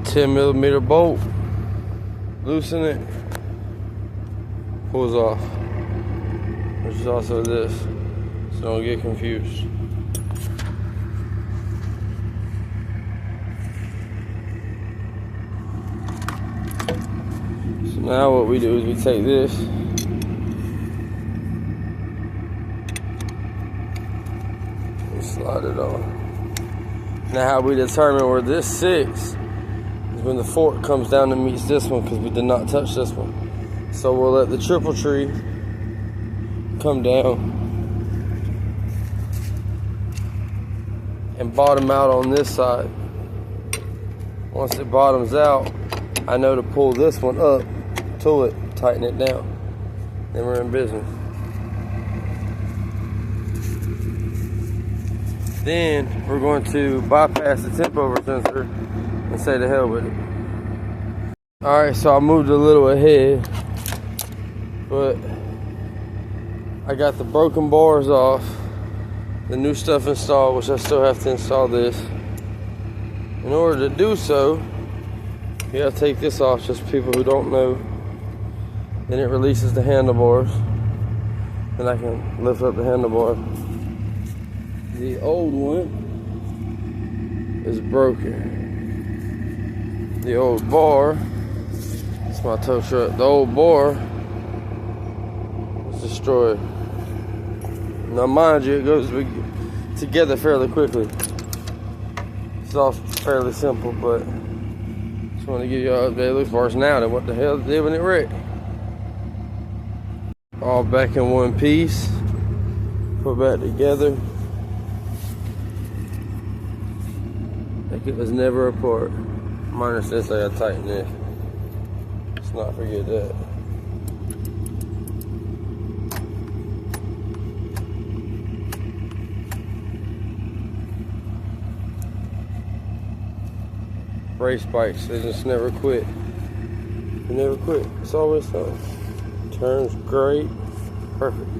10mm bolt, loosen it, pulls off. There's also this, so don't get confused. So now what we do is we take this, and slide it on. Now how we determine where this sits is when the fork comes down and meets this one, because we did not touch this one. So we'll let the triple tree come down and bottom out on this side. Once it bottoms out, I know to pull this one up to it, tighten it down, then we're in business. Then we're going to bypass the temp over sensor and say to hell with it. Alright, so I moved a little ahead, but I got the broken bars off, the new stuff installed, which I still have to install this. In order to do so, you gotta take this off, just for people who don't know. Then it releases the handlebars, and I can lift up the handlebar. The old one is broken. The old bar, it's my tow truck. The old bar was destroyed. Now mind you, it goes together fairly quickly. It's all fairly simple, but just want to give you an update. It looks worse now than what the hell it did when it wrecked. All back in one piece, put back together. Like it was never apart. Minus this, I gotta tighten this. Let's not forget that. Race bikes, they just never quit. They never quit. It's always fun. Turns great. Perfect.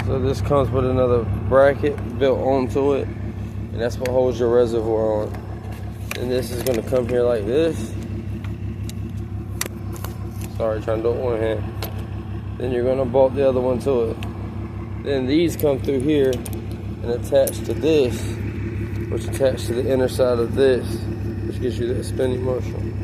So this comes with another bracket built onto it, and that's what holds your reservoir on. And this is going to come here like this. Sorry, trying to do it one hand. Then you're going to bolt the other one to it. Then these come through here and attach to this, which attach to the inner side of this, which gives you that spinning motion.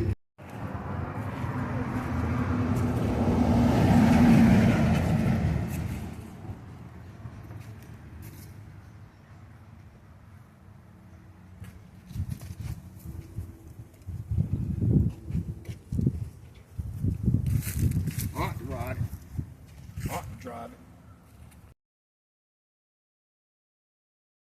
Hot rod. Hot drive it.